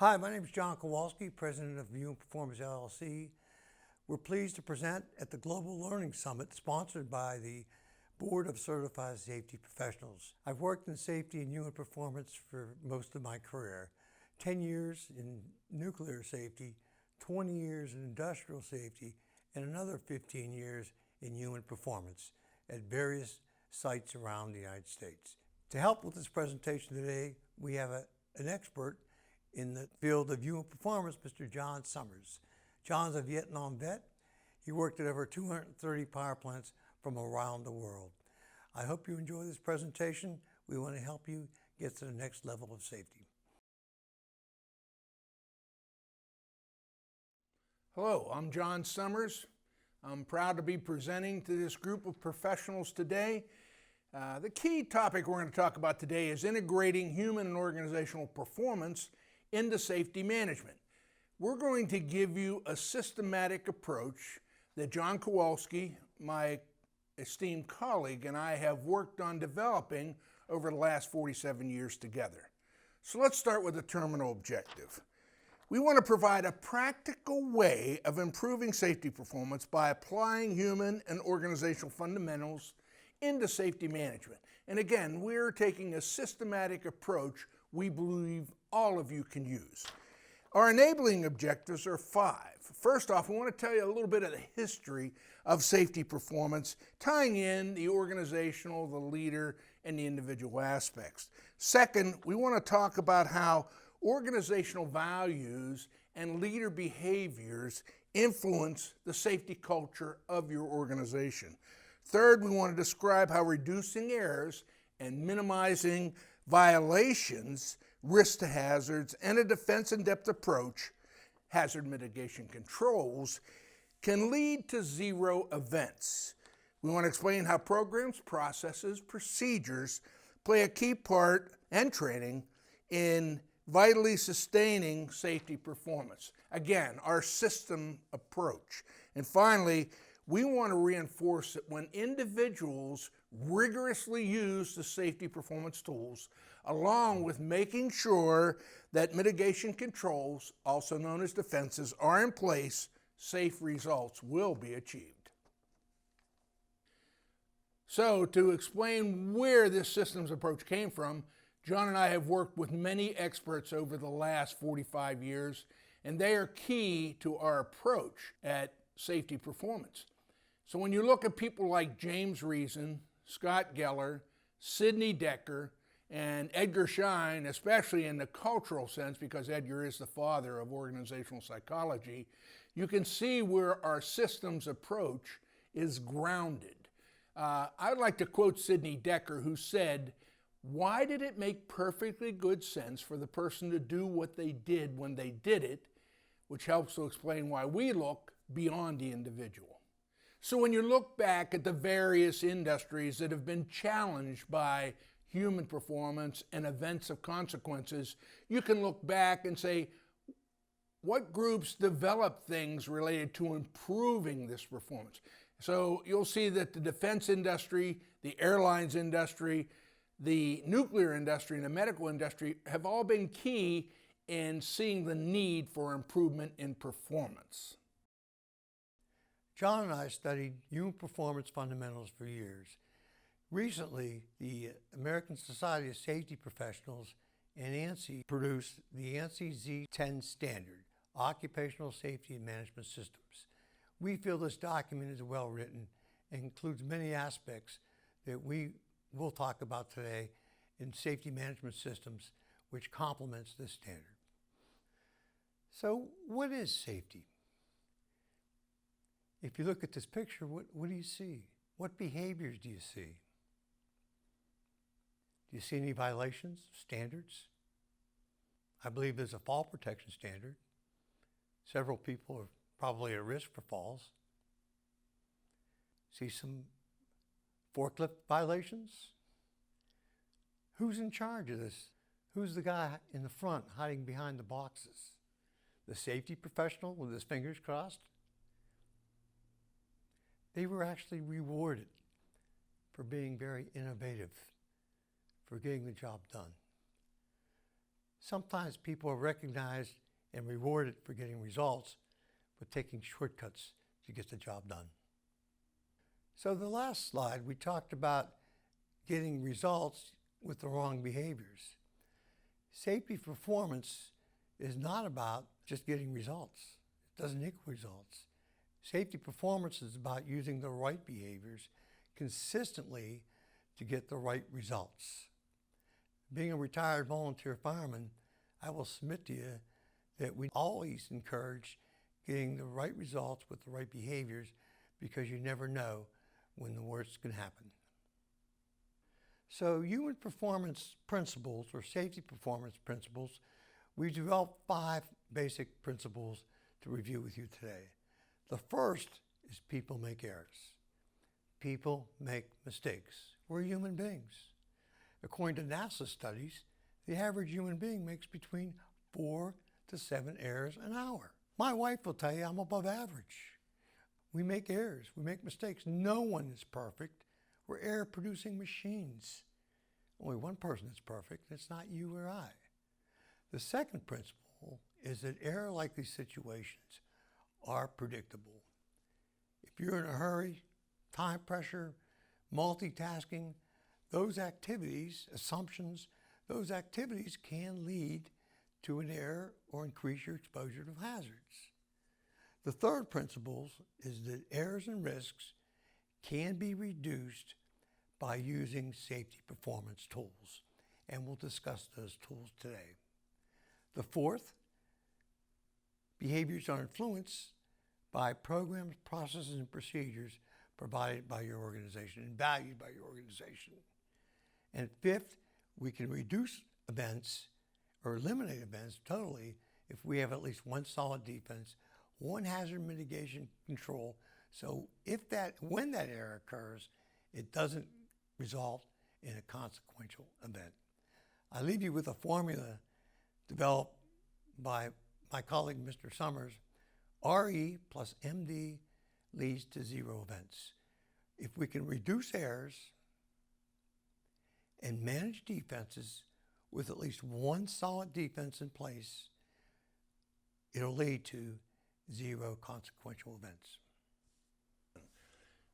Hi, my name is John Kowalski, President of Human Performance LLC. We're pleased to present at the Global Learning Summit sponsored by the Board of Certified Safety Professionals. I've worked in safety and human performance for most of my career. 10 years in nuclear safety, 20 years in industrial safety, and another 15 years in human performance at various sites around the United States. To help with this presentation today, we have an expert in the field of human performance, Mr. John Summers. John's a Vietnam vet. He worked at over 230 power plants from around the world. I hope you enjoy this presentation. We want to help you get to the next level of safety. Hello, I'm John Summers. I'm proud to be presenting to this group of professionals today. The key topic we're going to talk about today is integrating human and organizational performance into safety management. We're going to give you a systematic approach that John Kowalski, my esteemed colleague, and I have worked on developing over the last 47 years together. So let's start with the terminal objective. We want to provide a practical way of improving safety performance by applying human and organizational fundamentals into safety management. And again, we're taking a systematic approach we believe all of you can use. Our enabling objectives are 5. First off, we want to tell you a little bit of the history of safety performance, tying in the organizational, the leader, and the individual aspects. Second, we want to talk about how organizational values and leader behaviors influence the safety culture of your organization. Third, we want to describe how reducing errors and minimizing violations, risk to hazards, and a defense in-depth approach, hazard mitigation controls, can lead to zero events. We want to explain how programs, processes, procedures play a key part and training in vitally sustaining safety performance. Again, our system approach. And finally, we want to reinforce that when individuals rigorously use the safety performance tools, along with making sure that mitigation controls, also known as defenses, are in place, safe results will be achieved. So, to explain where this systems approach came from, John and I have worked with many experts over the last 45 years, and they are key to our approach at safety performance. So when you look at people like James Reason, Scott Geller, Sidney Dekker, and Edgar Schein, especially in the cultural sense, because Edgar is the father of organizational psychology, you can see where our systems approach is grounded. I'd like to quote Sidney Dekker, who said, "Why did it make perfectly good sense for the person to do what they did when they did it?" Which helps to explain why we look beyond the individual. So when you look back at the various industries that have been challenged by human performance and events of consequences, you can look back and say, what groups developed things related to improving this performance? So you'll see that the defense industry, the airlines industry, the nuclear industry, and the medical industry have all been key in seeing the need for improvement in performance. John and I studied human performance fundamentals for years. Recently, the American Society of Safety Professionals and ANSI produced the ANSI Z10 standard, Occupational Safety and Management Systems. We feel this document is well written and includes many aspects that we will talk about today in safety management systems, which complements this standard. So what is safety? If you look at this picture, what do you see? What behaviors do you see? Do you see any violations, standards? I believe there's a fall protection standard. Several people are probably at risk for falls. See some forklift violations? Who's in charge of this? Who's the guy in the front hiding behind the boxes? The safety professional with his fingers crossed? They were actually rewarded for being very innovative, for getting the job done. Sometimes people are recognized and rewarded for getting results, but taking shortcuts to get the job done. So the last slide, we talked about getting results with the wrong behaviors. Safety performance is not about just getting results. It doesn't equal results. Safety performance is about using the right behaviors consistently to get the right results. Being a retired volunteer fireman, I will submit to you that we always encourage getting the right results with the right behaviors, because you never know when the worst can happen. So human performance principles, or safety performance principles, we developed 5 basic principles to review with you today. The first is people make errors. People make mistakes. We're human beings. According to NASA studies, the average human being makes between 4 to 7 errors an hour. My wife will tell you I'm above average. We make errors, we make mistakes. No one is perfect. We're error-producing machines. Only one person is perfect, and it's not you or I. The second principle is that error-likely situations are predictable. If you're in a hurry, time pressure, multitasking, those activities, assumptions, those activities can lead to an error or increase your exposure to hazards. The third principle is that errors and risks can be reduced by using safety performance tools, and we'll discuss those tools today. The fourth, behaviors are influenced by programs, processes, and procedures provided by your organization and valued by your organization. And fifth, we can reduce events or eliminate events totally if we have at least one solid defense, one hazard mitigation control, so when that error occurs, it doesn't result in a consequential event. I leave you with a formula developed by my colleague, Mr. Summers. RE plus MD leads to 0 events. If we can reduce errors and manage defenses with at least one solid defense in place, it'll lead to 0 consequential events.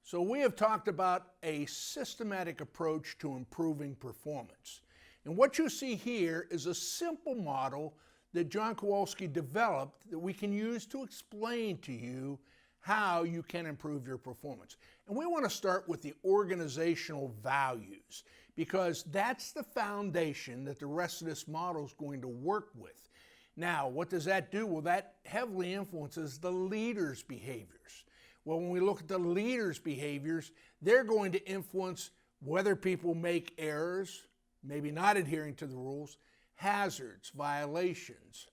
So we have talked about a systematic approach to improving performance. And what you see here is a simple model that John Kowalski developed that we can use to explain to you how you can improve your performance. And we want to start with the organizational values, because that's the foundation that the rest of this model is going to work with. Now, what does that do? Well, that heavily influences the leader's behaviors. Well, when we look at the leader's behaviors, they're going to influence whether people make errors, maybe not adhering to the rules, hazards, violations,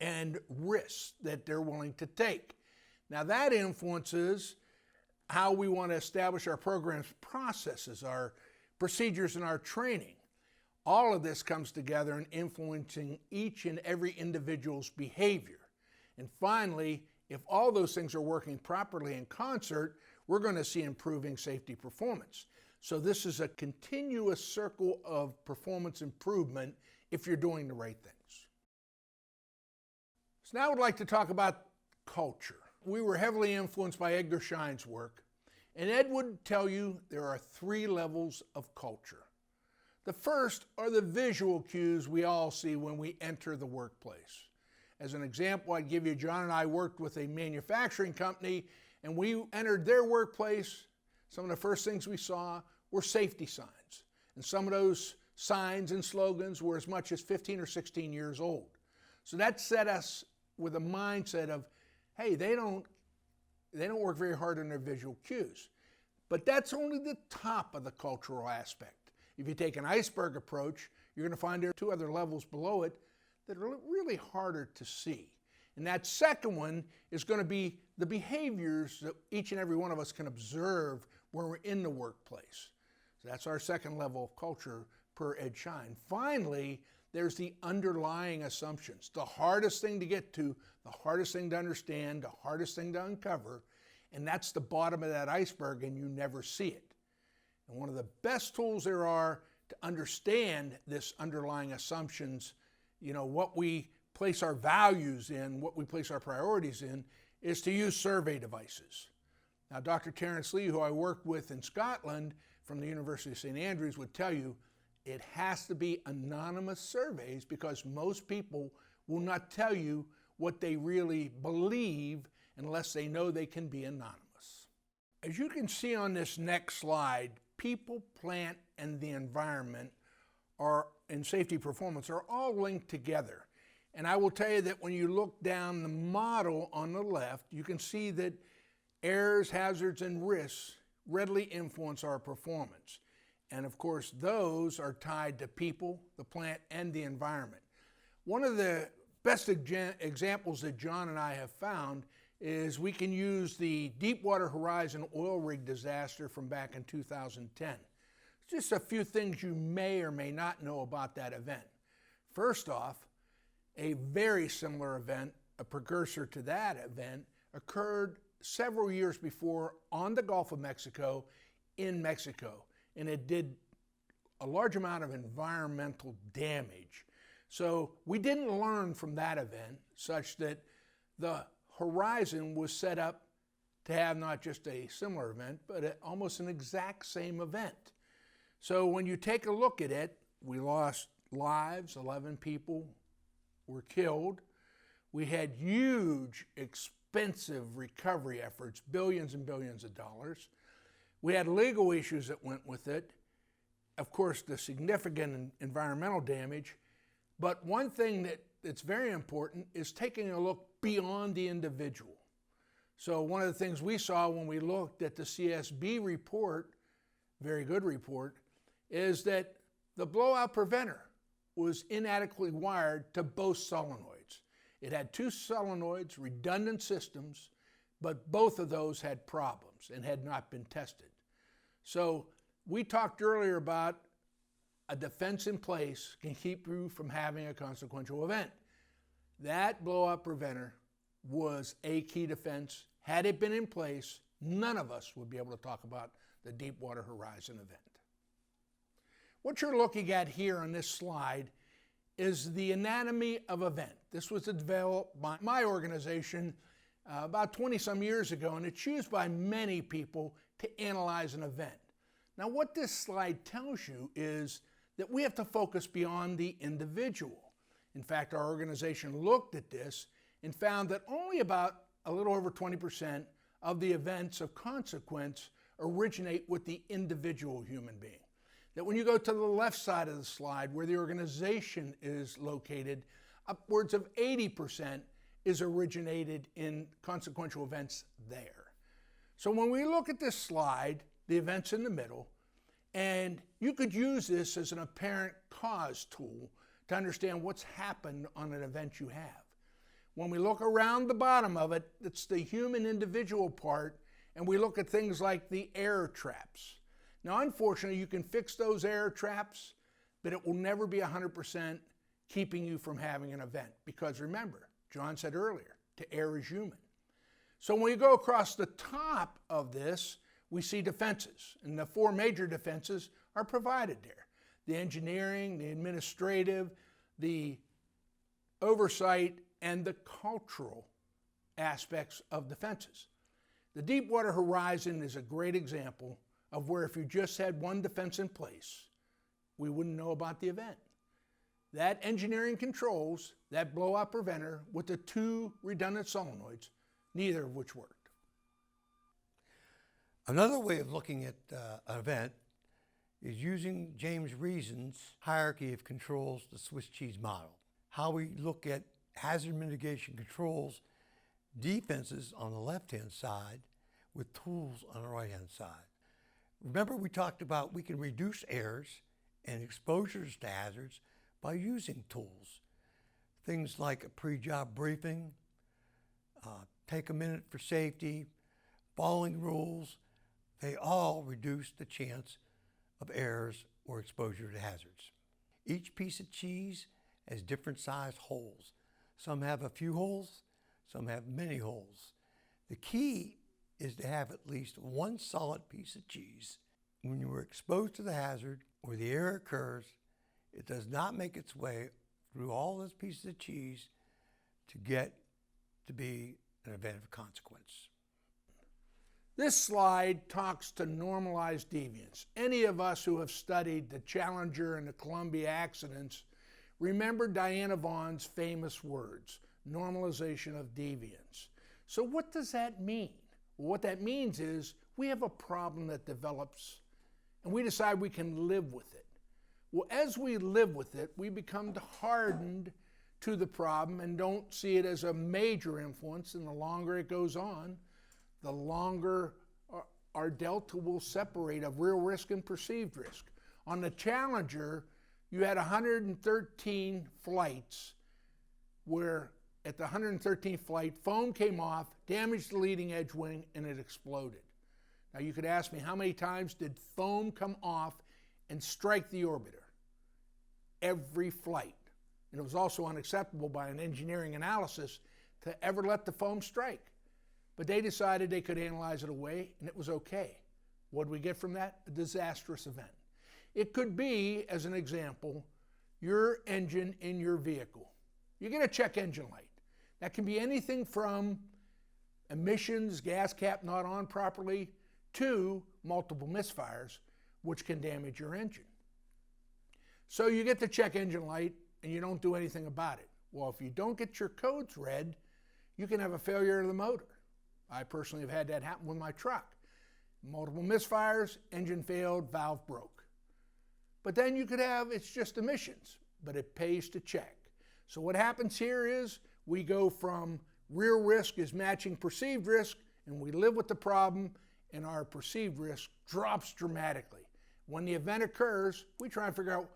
and risks that they're willing to take. Now, that influences how we want to establish our program's processes, our procedures, and our training. All of this comes together in influencing each and every individual's behavior. And finally, if all those things are working properly in concert, we're going to see improving safety performance. So this is a continuous circle of performance improvement if you're doing the right things. So now I would like to talk about culture. We were heavily influenced by Edgar Schein's work, and Ed would tell you there are 3 levels of culture. The first are the visual cues we all see when we enter the workplace. As an example, I'd give you, John and I worked with a manufacturing company, and we entered their workplace. Some of the first things we saw were safety signs. And some of those signs and slogans were as much as 15 or 16 years old. So that set us with a mindset of, hey, they don't work very hard on their visual cues. But that's only the top of the cultural aspect. If you take an iceberg approach, you're going to find there are 2 other levels below it that are really harder to see. And that second one is going to be the behaviors that each and every one of us can observe when we're in the workplace. So that's our second level of culture per Ed Schein. Finally, there's the underlying assumptions. The hardest thing to get to, the hardest thing to understand, the hardest thing to uncover, and that's the bottom of that iceberg, and you never see it. And one of the best tools there are to understand this underlying assumptions what we place our values in, what we place our priorities in, is to use survey devices. Now, Dr. Terence Lee, who I worked with in Scotland from the University of St. Andrews, would tell you it has to be anonymous surveys because most people will not tell you what they really believe unless they know they can be anonymous. As you can see on this next slide, people, plant, and the environment and safety performance are all linked together. And I will tell you that when you look down the model on the left, you can see that errors, hazards, and risks readily influence our performance. And of course, those are tied to people, the plant, and the environment. One of the best examples that John and I have found is we can use the Deepwater Horizon oil rig disaster from back in 2010. Just a few things you may or may not know about that event. First off, a very similar event, a precursor to that event, occurred several years before on the Gulf of Mexico in Mexico, and it did a large amount of environmental damage. So we didn't learn from that event such that the Horizon was set up to have not just a similar event, but almost an exact same event. So when you take a look at it, we lost lives, 11 people were killed. We had huge, expensive recovery efforts, billions and billions of dollars. We had legal issues that went with it. Of course, the significant environmental damage. But one thing that's very important is taking a look beyond the individual. So one of the things we saw when we looked at the CSB report, very good report, is that the blowout preventer was inadequately wired to both solenoids. It had two solenoids, redundant systems, but both of those had problems and had not been tested. So we talked earlier about a defense in place can keep you from having a consequential event. That blowout preventer was a key defense. Had it been in place, none of us would be able to talk about the Deepwater Horizon event. What you're looking at here on this slide is the anatomy of event. This was developed by my organization about 20-some years ago, and it's used by many people to analyze an event. Now, what this slide tells you is that we have to focus beyond the individual. In fact, our organization looked at this and found that only about a little over 20% of the events of consequence originate with the individual human being. That when you go to the left side of the slide where the organization is located, upwards of 80% is originated in consequential events there. So when we look at this slide, the events in the middle, and you could use this as an apparent cause tool to understand what's happened on an event you have. When we look around the bottom of it, it's the human individual part, and we look at things like the error traps. Now, unfortunately, you can fix those error traps, but it will never be 100% keeping you from having an event. Because remember, John said earlier, to err is human. So when we go across the top of this, we see defenses, and the four major defenses are provided there. The engineering, the administrative, the oversight, and the cultural aspects of defenses. The Deepwater Horizon is a great example of where if you just had one defense in place, we wouldn't know about the event. That engineering controls, that blowout preventer with the two redundant solenoids, neither of which worked. Another way of looking at an event is using James Reason's hierarchy of controls, the Swiss cheese model. How we look at hazard mitigation controls, defenses on the left-hand side with tools on the right-hand side. Remember we talked about we can reduce errors and exposures to hazards by using tools. Things like a pre-job briefing, take a minute for safety, following rules, they all reduce the chance of errors or exposure to hazards. Each piece of cheese has different size holes. Some have a few holes, some have many holes. The key is to have at least one solid piece of cheese. When you are exposed to the hazard or the error occurs, it does not make its way through all those pieces of cheese to get to be an event of consequence. This slide talks to normalized deviance. Any of us who have studied the Challenger and the Columbia accidents remember Diana Vaughn's famous words, normalization of deviance. So what does that mean? Well, what that means is we have a problem that develops and we decide we can live with it. Well, as we live with it, we become hardened to the problem and don't see it as a major influence, and the longer it goes on, the longer our delta will separate of real risk and perceived risk. On the Challenger, you had 113 flights where at the 113th flight, foam came off, damaged the leading edge wing, and it exploded. Now you could ask me, how many times did foam come off and strike the orbiter? Every flight. And it was also unacceptable by an engineering analysis to ever let the foam strike. But they decided they could analyze it away, and it was okay. What did we get from that? A disastrous event. It could be, as an example, your engine in your vehicle. You get a check engine light. That can be anything from emissions, gas cap not on properly, to multiple misfires, which can damage your engine. So you get the check engine light and you don't do anything about it. Well, if you don't get your codes read, you can have a failure of the motor. I personally have had that happen with my truck. Multiple misfires, engine failed, valve broke. But then you could have, it's just emissions, but it pays to check. So what happens here is we go from real risk is matching perceived risk, and we live with the problem, and our perceived risk drops dramatically. When the event occurs, we try and figure out,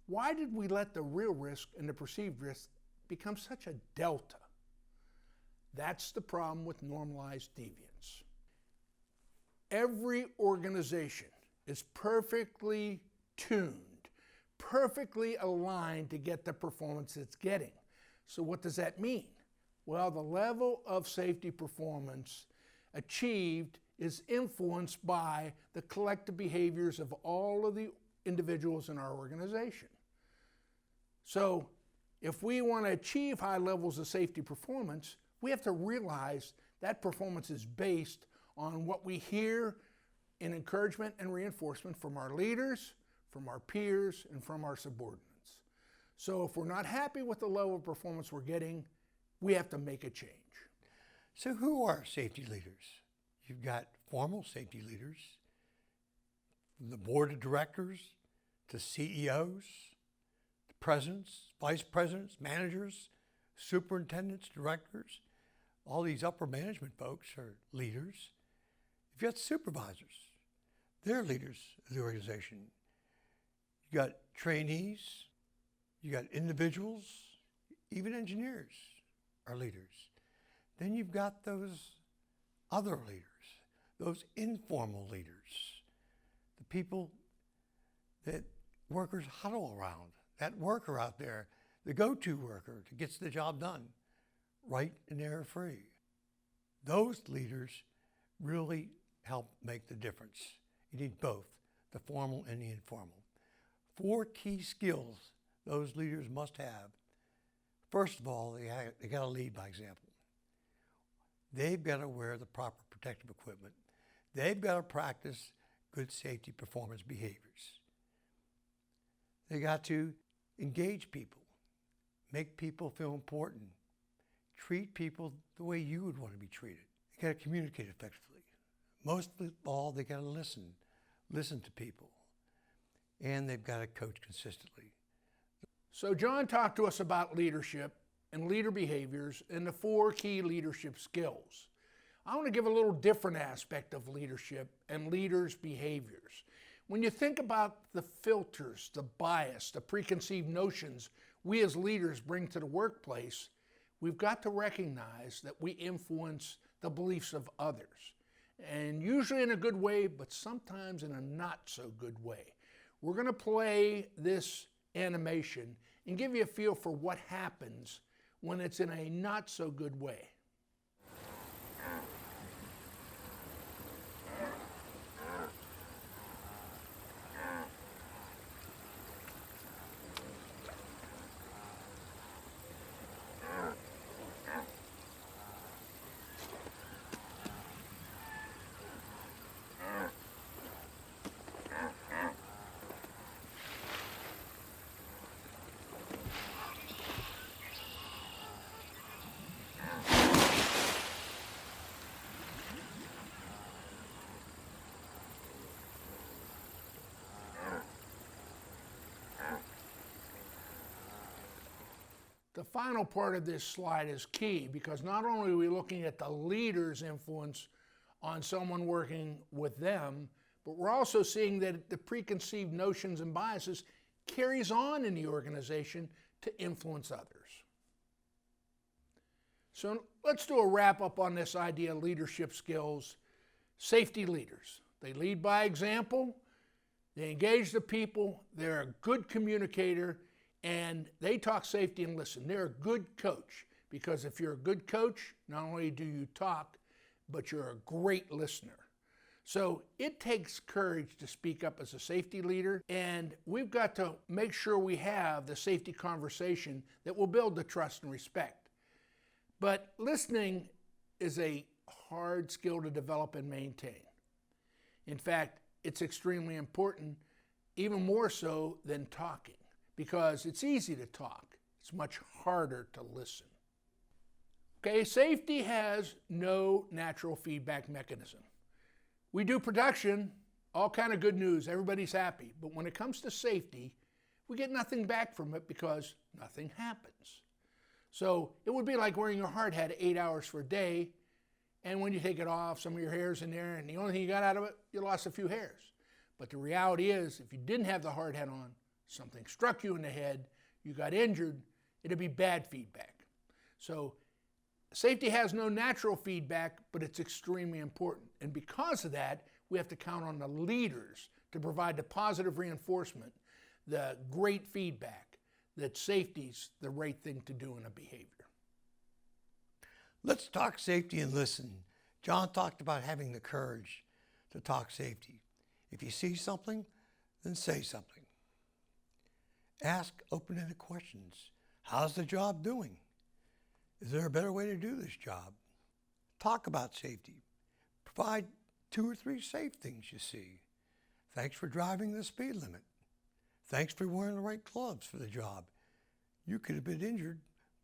why did we let the real risk and the perceived risk become such a delta? That's the problem with normalized deviance. Every organization is perfectly tuned, perfectly aligned to get the performance it's getting. So what does that mean? Well, the level of safety performance achieved is influenced by the collective behaviors of all of the individuals in our organization. So if we want to achieve high levels of safety performance, we have to realize that performance is based on what we hear in encouragement and reinforcement from our leaders, from our peers, and from our subordinates. So if we're not happy with the level of performance we're getting, we have to make a change. So who are safety leaders? You've got formal safety leaders, from the board of directors to CEOs, the presidents, vice presidents, managers, superintendents, directors. All these upper management folks are leaders. You've got supervisors. They're leaders of the organization. You got trainees. You got individuals. Even engineers are leaders. Then you've got those other leaders, those informal leaders, the people that workers huddle around, that worker out there, the go-to worker that gets the job done, right and error-free. Those leaders really help make the difference. You need both, the formal and the informal. 4 key skills those leaders must have. First of all, they got to lead by example. They've got to wear the proper protective equipment. They've got to practice good safety performance behaviors. They got to engage people, make people feel important, treat people the way you would want to be treated. They got to communicate effectively. Most of all, they got to listen to people, and they've got to coach consistently. So John talked to us about leadership and leader behaviors and the 4 key leadership skills. I want to give a little different aspect of leadership and leaders' behaviors. When you think about the filters, the bias, the preconceived notions we as leaders bring to the workplace, we've got to recognize that we influence the beliefs of others. And usually in a good way, but sometimes in a not so good way. We're going to play this animation and give you a feel for what happens when it's in a not so good way. The final part of this slide is key because not only are we looking at the leader's influence on someone working with them, but we're also seeing that the preconceived notions and biases carries on in the organization to influence others. So let's do a wrap up on this idea of leadership skills. Safety leaders. They lead by example, they engage the people, they're a good communicator, and they talk safety and listen. They're a good coach because if you're a good coach, not only do you talk, but you're a great listener. So it takes courage to speak up as a safety leader, and we've got to make sure we have the safety conversation that will build the trust and respect. But listening is a hard skill to develop and maintain. In fact, it's extremely important, even more so than talking, because it's easy to talk. It's much harder to listen. Okay, safety has no natural feedback mechanism. We do production, all kind of good news, everybody's happy. But when it comes to safety, we get nothing back from it because nothing happens. So it would be like wearing your hard hat 8 hours for a day, and when you take it off, some of your hair's in there, and the only thing you got out of it, you lost a few hairs. But the reality is, if you didn't have the hard hat on, something struck you in the head, you got injured, it'd be bad feedback. So safety has no natural feedback, but it's extremely important. And because of that, we have to count on the leaders to provide the positive reinforcement, the great feedback, that safety's the right thing to do in a behavior. Let's talk safety and listen. John talked about having the courage to talk safety. If you see something, then say something. Ask open-ended questions. How's the job doing? Is there a better way to do this job? Talk about safety. Provide 2 or 3 safe things you see. Thanks for driving the speed limit. Thanks for wearing the right gloves for the job. You could have been injured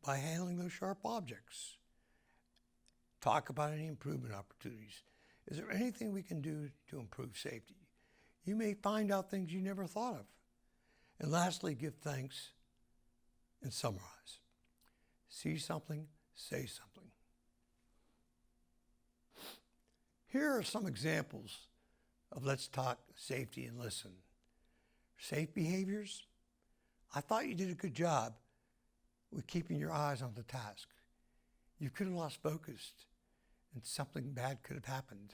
by handling those sharp objects. Talk about any improvement opportunities. Is there anything we can do to improve safety? You may find out things you never thought of. And lastly, give thanks and summarize. See something, say something. Here are some examples of let's talk safety and listen. Safe behaviors. I thought you did a good job with keeping your eyes on the task. You could have lost focus and something bad could have happened.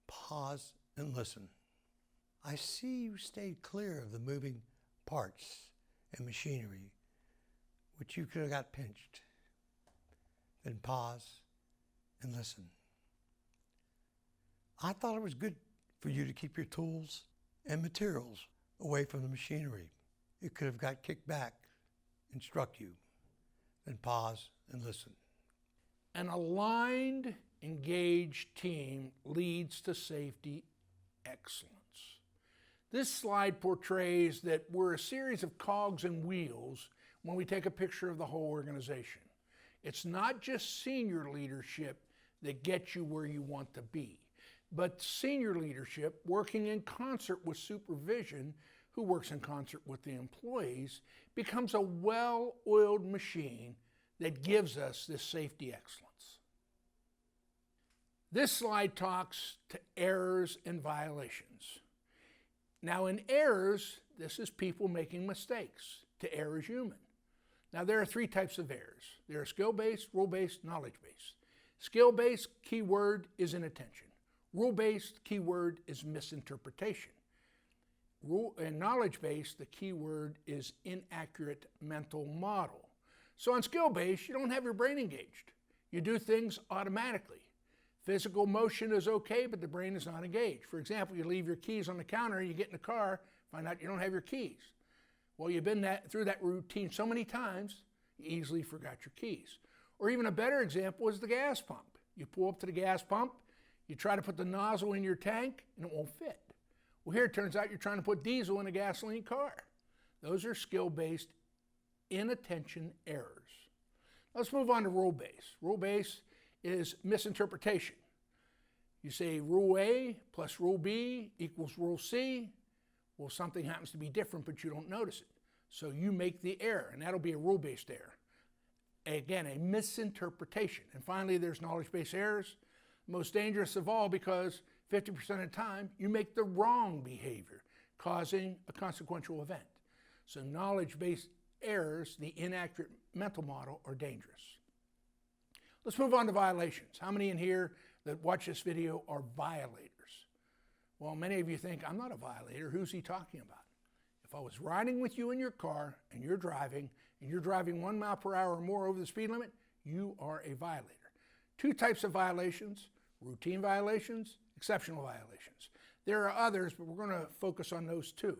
Pause and listen. I see you stayed clear of the moving parts and machinery, which you could have got pinched. Then pause and listen. I thought it was good for you to keep your tools and materials away from the machinery. It could have got kicked back and struck you. Then pause and listen. An aligned, engaged team leads to safety excellence. This slide portrays that we're a series of cogs and wheels when we take a picture of the whole organization. It's not just senior leadership that gets you where you want to be, but senior leadership working in concert with supervision, who works in concert with the employees, becomes a well-oiled machine that gives us this safety excellence. This slide talks to errors and violations. Now in errors, this is people making mistakes. To err is human. Now there are 3 types of errors. There are skill-based, rule-based, knowledge-based. Skill-based, keyword is inattention. Rule-based, keyword is misinterpretation. And knowledge-based, the keyword is inaccurate mental model. So on skill-based, you don't have your brain engaged. You do things automatically. Physical motion is okay, but the brain is not engaged. For example, you leave your keys on the counter, you get in the car, find out you don't have your keys. Well, you've been through that routine so many times, you easily forgot your keys. Or even a better example is the gas pump. You pull up to the gas pump, you try to put the nozzle in your tank, and it won't fit. Well, here it turns out you're trying to put diesel in a gasoline car. Those are skill-based inattention errors. Let's move on to rule-based. Rule-based is misinterpretation. You say rule A plus rule B equals rule C. Well, something happens to be different, but you don't notice it. So you make the error, and that'll be a rule-based error. again, a misinterpretation. And finally, there's knowledge-based errors, most dangerous of all because 50% of the time you make the wrong behavior, causing a consequential event. So knowledge-based errors, the inaccurate mental model, are dangerous. Let's move on to violations. How many in here that watch this video are violators? Well, many of you think, I'm not a violator. Who's he talking about? If I was riding with you in your car and you're driving 1 mile per hour or more over the speed limit, you are a violator. Two types of violations: routine violations, exceptional violations. There are others, but we're going to focus on those two.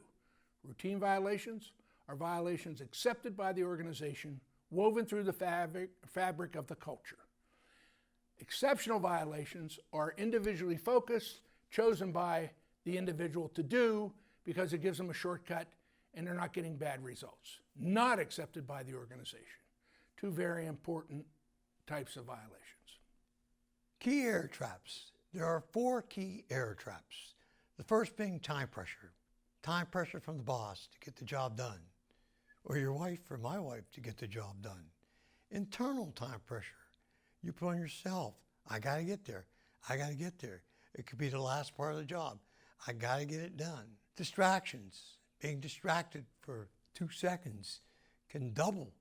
Routine violations are violations accepted by the organization, woven through the fabric of the culture. Exceptional violations are individually focused, chosen by the individual to do because it gives them a shortcut and they're not getting bad results. Not accepted by the organization. Two very important types of violations. Key error traps. There are 4 key error traps. The first being time pressure. Time pressure from the boss to get the job done, or your wife or my wife to get the job done. Internal time pressure. You put on yourself. I got to get there. I got to get there. It could be the last part of the job. I got to get it done. Distractions. Being distracted for 2 seconds can double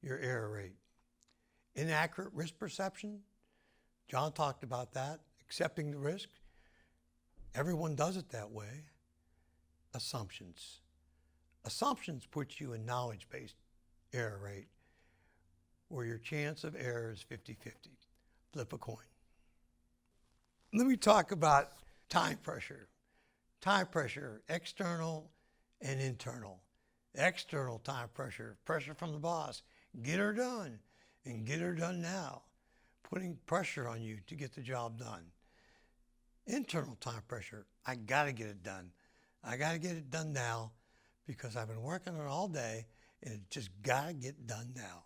your error rate. Inaccurate risk perception. John talked about that. Accepting the risk. Everyone does it that way. Assumptions. Assumptions put you in knowledge-based error rate, where your chance of error is 50-50. Flip a coin. Let me talk about time pressure. Time pressure, external and internal. External time pressure, pressure from the boss. Get her done, and get her done now. Putting pressure on you to get the job done. Internal time pressure, I gotta get it done. I gotta get it done now because I've been working on it all day and it just gotta get done now.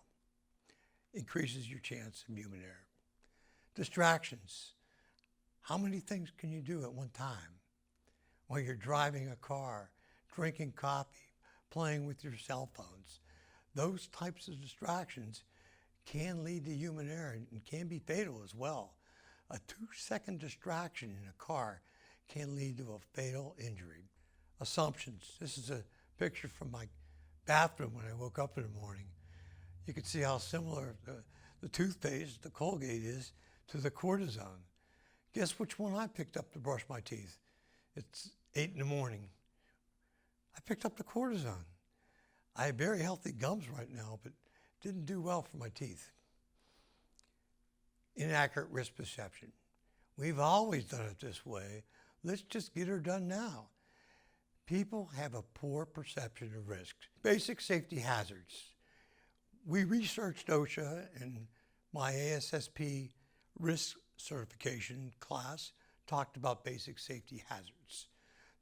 Increases your chance of human error. Distractions. How many things can you do at one time? While you're driving a car, drinking coffee, playing with your cell phones. Those types of distractions can lead to human error and can be fatal as well. A 2-second distraction in a car can lead to a fatal injury. Assumptions. This is a picture from my bathroom when I woke up in the morning. You can see how similar the toothpaste, the Colgate, is to the cortisone. Guess which one I picked up to brush my teeth? It's 8 in the morning. I picked up the cortisone. I have very healthy gums right now, but didn't do well for my teeth. Inaccurate risk perception. We've always done it this way. Let's just get her done now. People have a poor perception of risk. Basic safety hazards. We researched OSHA, and my ASSP risk certification class talked about basic safety hazards.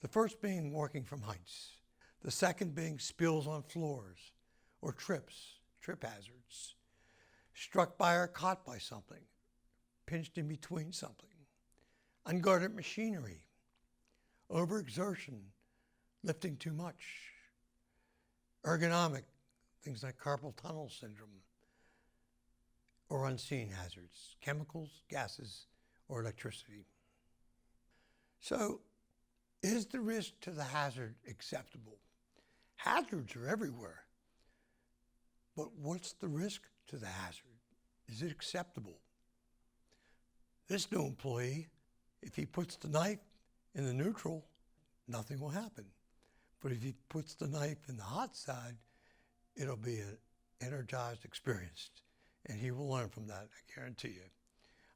The first being working from heights. The second being spills on floors or trip hazards. Struck by or caught by something. Pinched in between something. Unguarded machinery. Overexertion. Lifting too much. Ergonomic, things like carpal tunnel syndrome. Or unseen hazards, chemicals, gases, or electricity. So, is the risk to the hazard acceptable? Hazards are everywhere. But what's the risk to the hazard? Is it acceptable? This new employee, if he puts the knife in the neutral, nothing will happen. But if he puts the knife in the hot side, it'll be an energized experience. And he will learn from that, I guarantee you.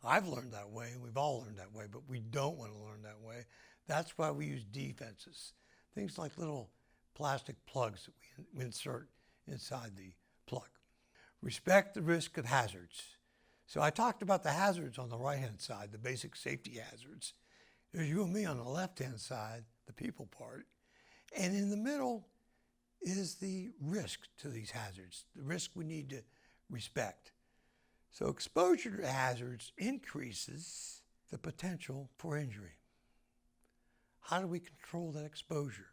I've learned that way, and we've all learned that way, but we don't want to learn that way. That's why we use defenses. Things like little plastic plugs that we insert inside the plug. Respect the risk of hazards. So I talked about the hazards on the right-hand side, the basic safety hazards. There's you and me on the left-hand side, the people part. And in the middle is the risk to these hazards, the risk we need to respect. So exposure to hazards increases the potential for injury. How do we control that exposure?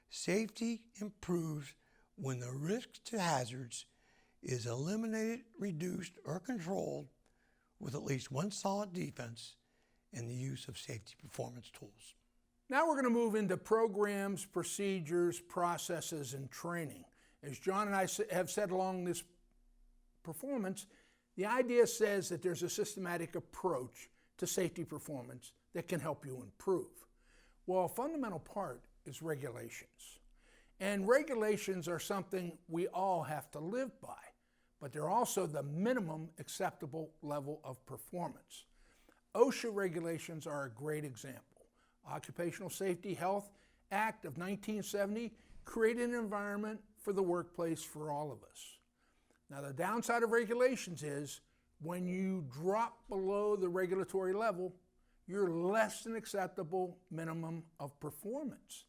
Safety improves when the risk to hazards is eliminated, reduced, or controlled with at least one solid defense and the use of safety performance tools. Now we're going to move into programs, procedures, processes, and training. As John and I have said along this performance, the idea says that there's a systematic approach to safety performance that can help you improve. Well, a fundamental part is regulations. And regulations are something we all have to live by, but they're also the minimum acceptable level of performance. OSHA regulations are a great example. Occupational Safety Health Act of 1970 created an environment for the workplace for all of us. Now, the downside of regulations is when you drop below the regulatory level, you're less than acceptable minimum of performance.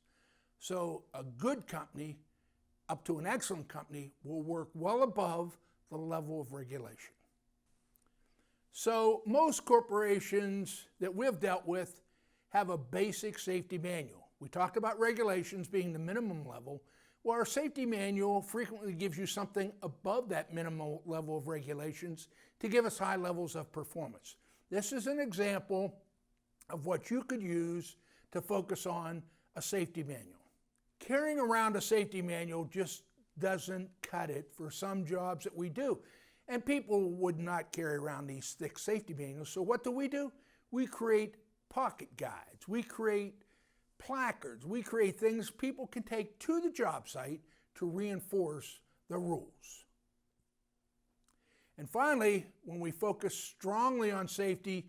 So a good company, up to an excellent company, will work well above the level of regulation. So most corporations that we've dealt with have a basic safety manual. We talked about regulations being the minimum level. Well, our safety manual frequently gives you something above that minimum level of regulations to give us high levels of performance. This is an example of what you could use to focus on a safety manual. Carrying around a safety manual just doesn't cut it for some jobs that we do. And people would not carry around these thick safety manuals. So what do? We create pocket guides. We create placards. We create things people can take to the job site to reinforce the rules. And finally, when we focus strongly on safety,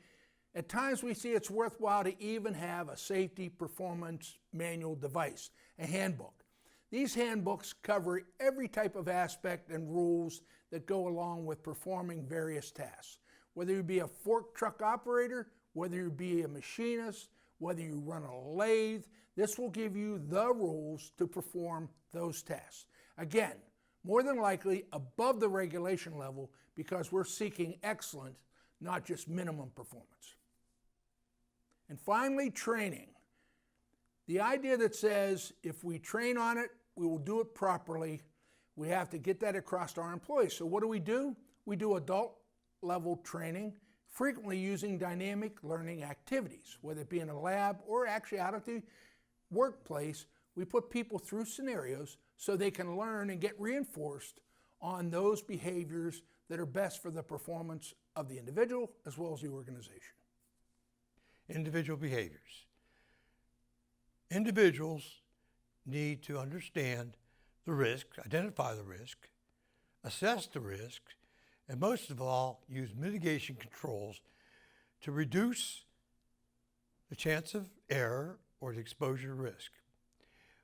at times we see it's worthwhile to even have a safety performance manual device, a handbook. These handbooks cover every type of aspect and rules that go along with performing various tasks. Whether you be a fork truck operator, whether you be a machinist, whether you run a lathe, this will give you the rules to perform those tasks. Again, more than likely above the regulation level because we're seeking excellence, not just minimum performance. And finally, training. The idea that says if we train on it, we will do it properly. We have to get that across to our employees. So what do? We do adult level training, frequently using dynamic learning activities, whether it be in a lab or actually out at the workplace. We put people through scenarios so they can learn and get reinforced on those behaviors that are best for the performance of the individual as well as the organization. Individual behaviors. Individuals need to understand the risk, identify the risk, assess the risk, and most of all, use mitigation controls to reduce the chance of error or the exposure to risk.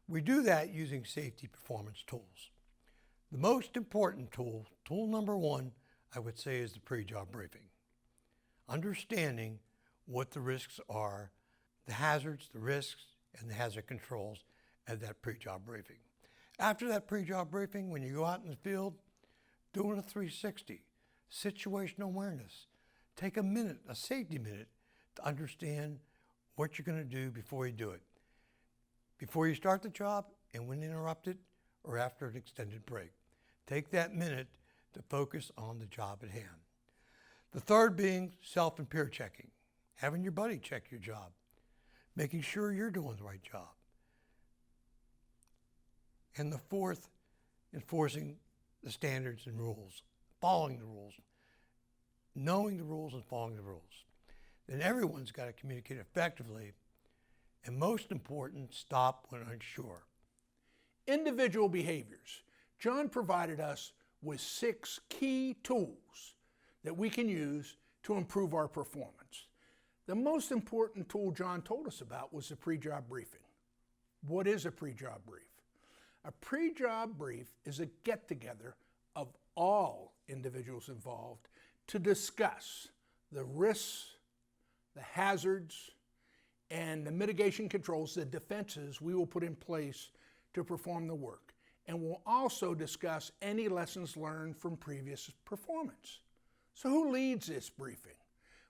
We do that using safety performance tools. The most important tool number one, I would say, is the pre-job briefing. Understanding what the risks are, the hazards, the risks, and the hazard controls at that pre-job briefing. After that pre-job briefing, when you go out in the field, doing a 360, situational awareness. Take a minute, a safety minute, to understand what you're going to do before you do it. Before you start the job and when interrupted or after an extended break. Take that minute to focus on the job at hand. The third being self and peer checking. Having your buddy check your job. Making sure you're doing the right job. And the fourth, enforcing the standards and rules. Following the rules. Knowing the rules and following the rules. Then everyone's got to communicate effectively. And most important, stop when unsure. Individual behaviors. John provided us with 6 key tools that we can use to improve our performance. The most important tool John told us about was the pre-job briefing. What is a pre-job brief? A pre-job brief is a get-together of all individuals involved to discuss the risks, the hazards, and the mitigation controls, the defenses we will put in place to perform the work. And we'll also discuss any lessons learned from previous performance. So who leads this briefing?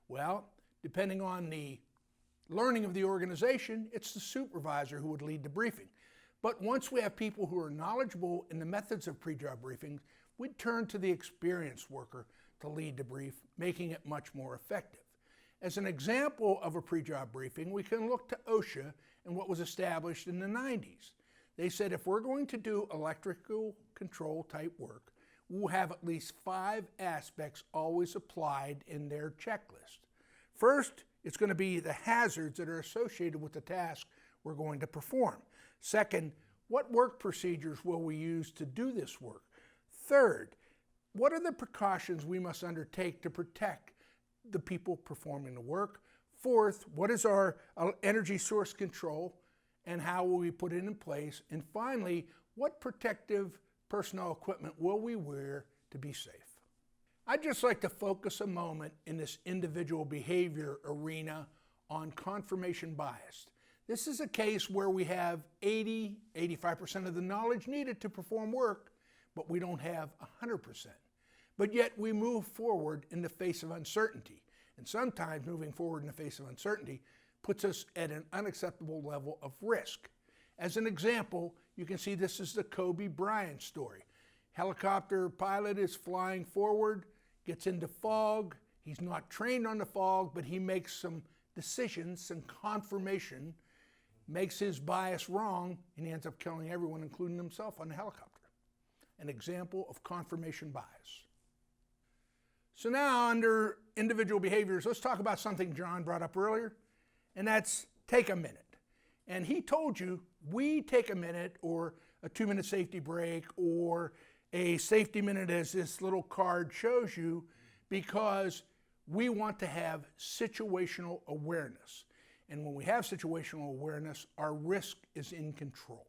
Well, depending on the learning of the organization, it's the supervisor who would lead the briefing. But once we have people who are knowledgeable in the methods of pre-job briefing, we'd turn to the experienced worker to lead the brief, making it much more effective. As an example of a pre-job briefing, we can look to OSHA and what was established in the 90s. They said if we're going to do electrical control type work, we'll have at least 5 aspects always applied in their checklist. First, it's going to be the hazards that are associated with the task we're going to perform. Second, what work procedures will we use to do this work? Third, what are the precautions we must undertake to protect the people performing the work? Fourth, what is our energy source control and how will we put it in place? And finally, what protective personnel equipment will we wear to be safe? I'd just like to focus a moment in this individual behavior arena on confirmation bias. This is a case where we have 85% of the knowledge needed to perform work, but we don't have 100%. But yet we move forward in the face of uncertainty. And sometimes moving forward in the face of uncertainty puts us at an unacceptable level of risk. As an example, you can see this is the Kobe Bryant story. Helicopter pilot is flying forward, gets into fog. He's not trained on the fog, but he makes some decisions, some confirmation, makes his bias wrong, and he ends up killing everyone, including himself, on the helicopter. An example of confirmation bias. So now, under individual behaviors, let's talk about something John brought up earlier, and that's take a minute. And he told you we take a minute, or a 2-minute safety break, or a safety minute, as this little card shows you, because we want to have situational awareness. And when we have situational awareness, our risk is in control.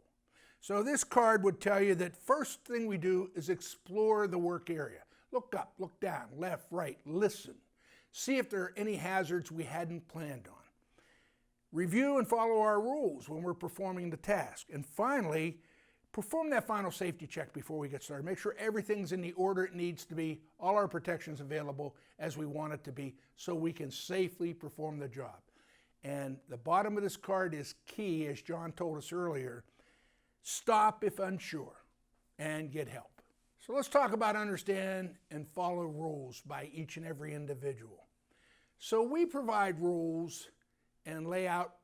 So this card would tell you that first thing we do is explore the work area. Look up, look down, left, right, listen. See if there are any hazards we hadn't planned on. Review and follow our rules when we're performing the task. And finally, perform that final safety check before we get started. Make sure everything's in the order it needs to be, all our protections available as we want it to be, so we can safely perform the job. And the bottom of this card is key, as John told us earlier. Stop if unsure and get help. So let's talk about understand and follow rules by each and every individual. So we provide rules and lay out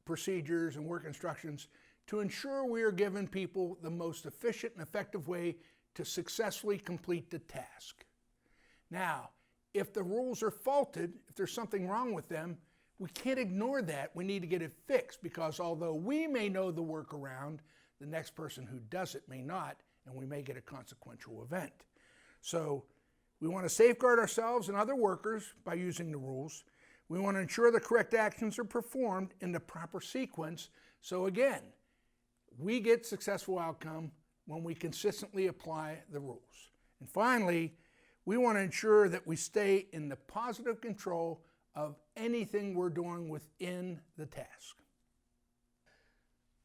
procedures and work instructions to ensure we are giving people the most efficient and effective way to successfully complete the task. Now, if the rules are faulted, if there's something wrong with them, we can't ignore that. We need to get it fixed, because although we may know the workaround, the next person who does it may not, and we may get a consequential event. So we want to safeguard ourselves and other workers by using the rules. We want to ensure the correct actions are performed in the proper sequence. So again, we get successful outcome when we consistently apply the rules. And finally, we want to ensure that we stay in the positive control of anything we're doing within the task.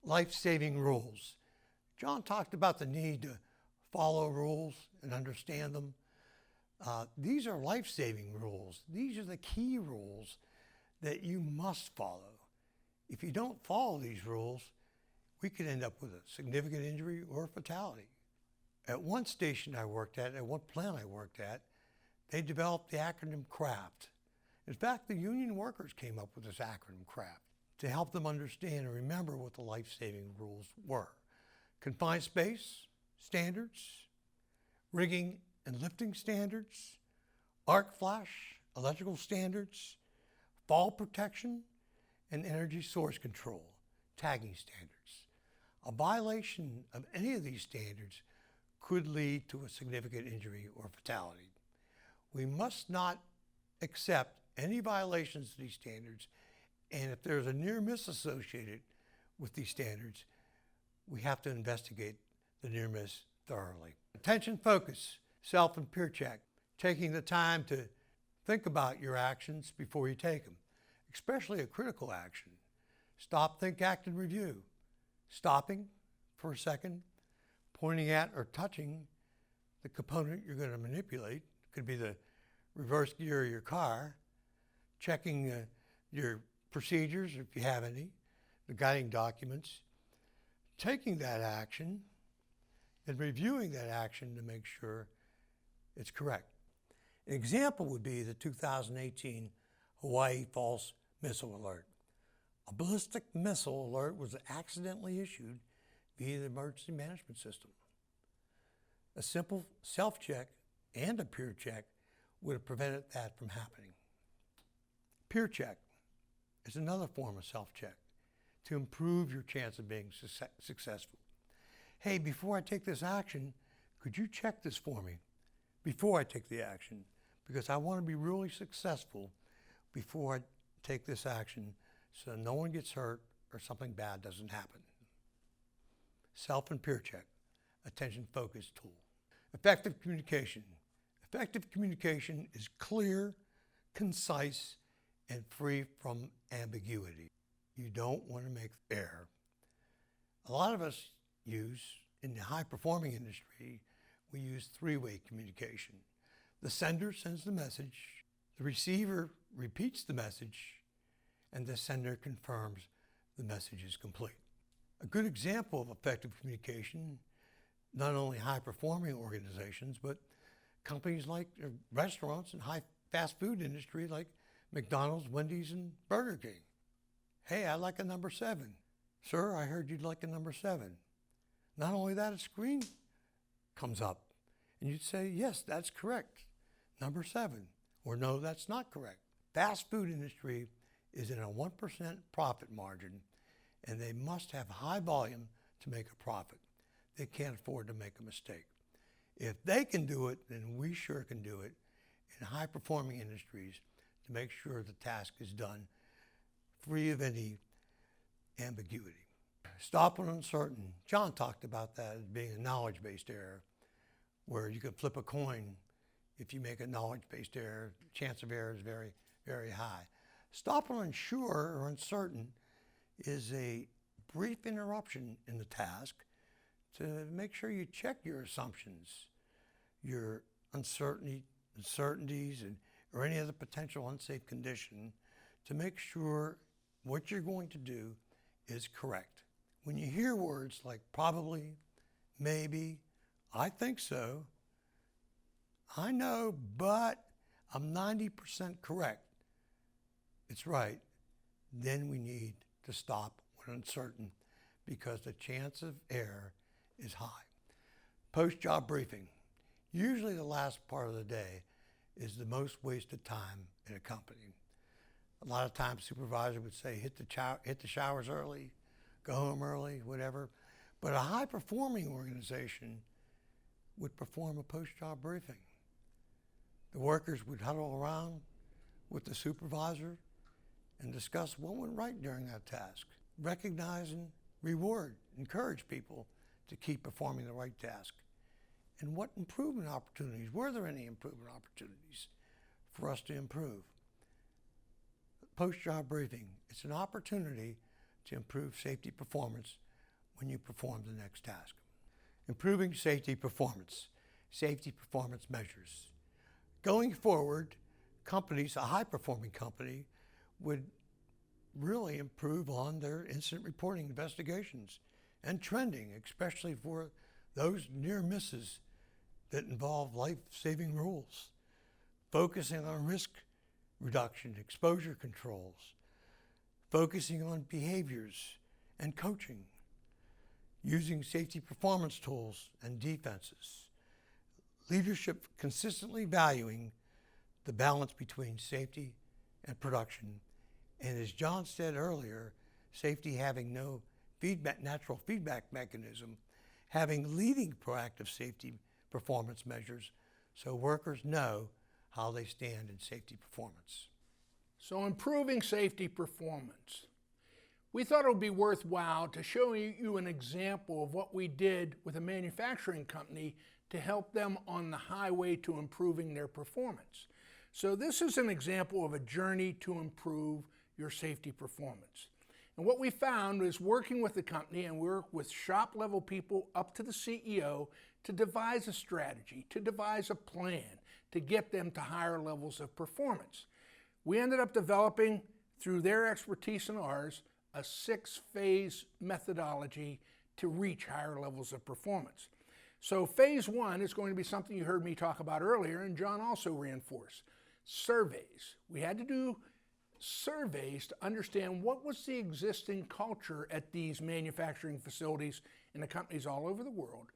Life-saving rules. John talked about the need to follow rules and understand them. These are life-saving rules. These are the key rules that you must follow. If you don't follow these rules, we could end up with a significant injury or fatality. At one station I worked at one plant I worked at, they developed the acronym CRAFT. In fact, the union workers came up with this acronym CRAFT to help them understand and remember what the life-saving rules were. Confined space standards, rigging and lifting standards, arc flash, electrical standards, fall protection, and energy source control, tagging standards. A violation of any of these standards could lead to a significant injury or fatality. We must not accept any violations of these standards, and if there's a near miss associated with these standards, we have to investigate the near miss thoroughly. Attention, focus, self and peer check. Taking the time to think about your actions before you take them, especially a critical action. Stop, think, act, and review. Stopping for a second, pointing at or touching the component you're going to manipulate. Could be the reverse gear of your car. Checking your procedures, if you have any, the guiding documents. Taking that action and reviewing that action to make sure it's correct. An example would be the 2018 Hawaii False Missile Alert. A ballistic missile alert was accidentally issued via the emergency management system. A simple self-check and a peer check would have prevented that from happening. Peer check is another form of self-check to improve your chance of being successful. Hey, before I take this action, could you check this for me before I take the action? Because I want to be really successful before I take this action so no one gets hurt or something bad doesn't happen. Self and peer check, attention-focused tool. Effective communication. Effective communication is clear, concise, and free from ambiguity. You don't want to make error. A lot of us in the high-performing industry, we use three-way communication. The sender sends the message, the receiver repeats the message, and the sender confirms the message is complete. A good example of effective communication, not only high-performing organizations, but companies like restaurants and high fast food industry like McDonald's, Wendy's, and Burger King. Hey, I like a number 7. Sir, I heard you'd like a number 7. Not only that, a screen comes up and you'd say, yes, that's correct, number 7. Or no, that's not correct. Fast food industry is in a 1% profit margin, and they must have high volume to make a profit. They can't afford to make a mistake. If they can do it, then we sure can do it in high-performing industries to make sure the task is done free of any ambiguity. Stop when uncertain. John talked about that as being a knowledge-based error, where you can flip a coin. If you make a knowledge-based error, the chance of error is very, very high. Stop when unsure or uncertain is a brief interruption in the task to make sure you check your assumptions, your uncertainties, or any other potential unsafe condition to make sure what you're going to do is correct. When you hear words like probably, maybe, I think so, I know, but I'm 90% correct, it's right, then we need to stop when uncertain because the chance of error is high. Post-job briefing. Usually the last part of the day is the most wasted time in a company. A lot of times supervisor would say, hit the showers early, go home early, whatever. But a high-performing organization would perform a post-job briefing. The workers would huddle around with the supervisor and discuss what went right during that task. Recognize and reward, encourage people to keep performing the right task. And what improvement opportunities, were there any improvement opportunities for us to improve? Post-job briefing, it's an opportunity to improve safety performance when you perform the next task. Improving safety performance measures. Going forward, companies, a high-performing company, would really improve on their incident reporting investigations and trending, especially for those near misses that involve life-saving rules. Focusing on risk reduction, exposure controls, focusing on behaviors and coaching, using safety performance tools and defenses. Leadership consistently valuing the balance between safety and production, and as John said earlier, safety having no natural feedback mechanism, having leading proactive safety performance measures so workers know how they stand in safety performance. So improving safety performance. We thought it would be worthwhile to show you an example of what we did with a manufacturing company to help them on the highway to improving their performance. So this is an example of a journey to improve your safety performance. And what we found is working with the company and work with shop level people up to the CEO to devise a strategy, to devise a plan to get them to higher levels of performance. We ended up developing, through their expertise and ours, a 6-phase methodology to reach higher levels of performance. So phase one is going to be something you heard me talk about earlier, and John also reinforced. Surveys. We had to do surveys to understand what was the existing culture at these manufacturing facilities in the companies all over the world,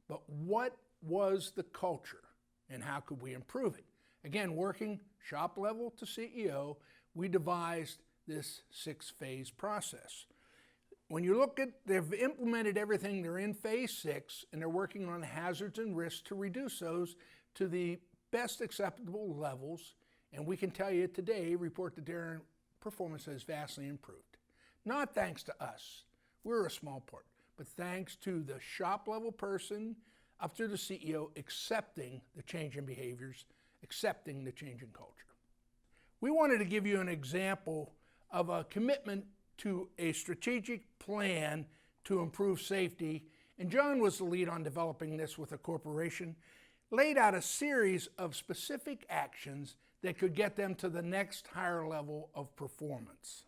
but what was the culture and how could we improve it? Again, working shop level to CEO, we devised this 6-phase process. When you look at, they've implemented everything, they're in phase 6, and they're working on hazards and risks to reduce those to the best acceptable levels. And we can tell you today, report that their performance has vastly improved. Not thanks to us, we're a small part, but thanks to the shop level person up through the CEO accepting the change in behaviors, accepting the change in culture. We wanted to give you an example of a commitment to a strategic plan to improve safety, and John was the lead on developing this with a corporation, laid out a series of specific actions that could get them to the next higher level of performance.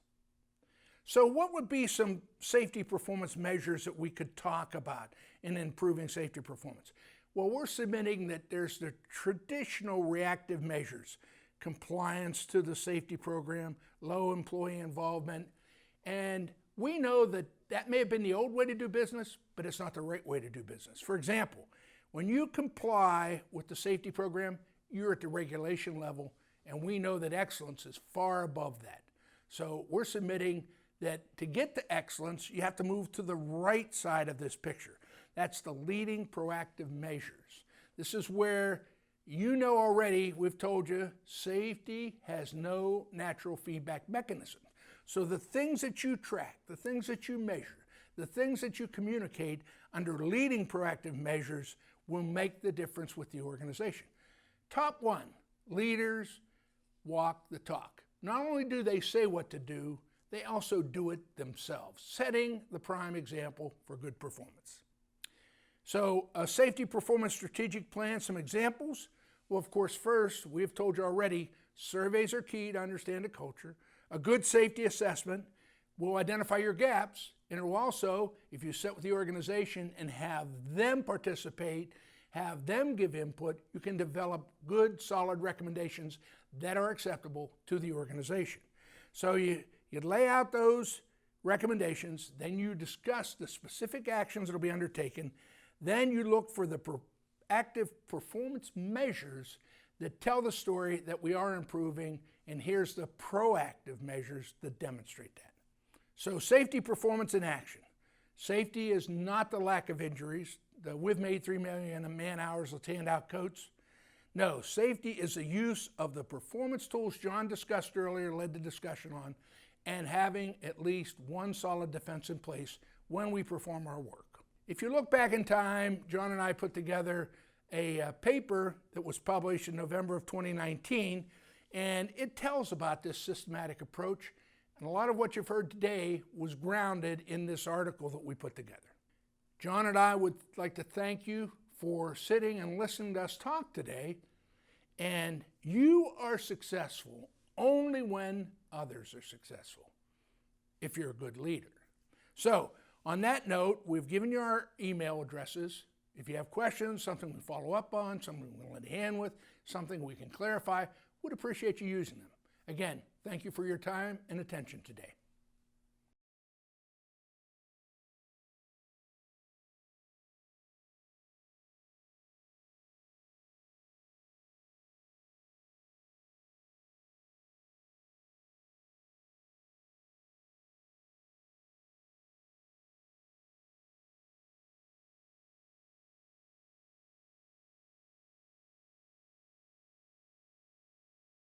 So what would be some safety performance measures that we could talk about in improving safety performance? Well, we're submitting that there's the traditional reactive measures, compliance to the safety program, low employee involvement, and we know that that may have been the old way to do business, but it's not the right way to do business. For example, when you comply with the safety program, you're at the regulation level, and we know that excellence is far above that. So we're submitting that to get to excellence, you have to move to the right side of this picture. That's the leading proactive measures. This is where you know already, we've told you, safety has no natural feedback mechanism. So the things that you track, the things that you measure, the things that you communicate under leading proactive measures will make the difference with the organization. Top one, leaders walk the talk. Not only do they say what to do, they also do it themselves, setting the prime example for good performance. So a safety performance strategic plan, some examples. Well, of course, first, we've told you already, surveys are key to understand a culture. A good safety assessment will identify your gaps, and it will also, if you sit with the organization and have them participate, have them give input, you can develop good, solid recommendations that are acceptable to the organization. So you lay out those recommendations, then you discuss the specific actions that will be undertaken, then you look for the active performance measures that tell the story that we are improving, and here's the proactive measures that demonstrate that. So safety performance in action. Safety is not the lack of injuries. We've made 3 million man-hours of hand-out coats. No, safety is the use of the performance tools John discussed earlier, led the discussion on, and having at least one solid defense in place when we perform our work. If you look back in time, John and I put together a paper that was published in November of 2019, and it tells about this systematic approach. And a lot of what you've heard today was grounded in this article that we put together. John and I would like to thank you for sitting and listening to us talk today. And you are successful only when others are successful, if you're a good leader. So, on that note, we've given you our email addresses. If you have questions, something we follow up on, something we can lend a hand with, something we can clarify, we'd appreciate you using them. Again, thank you for your time and attention today.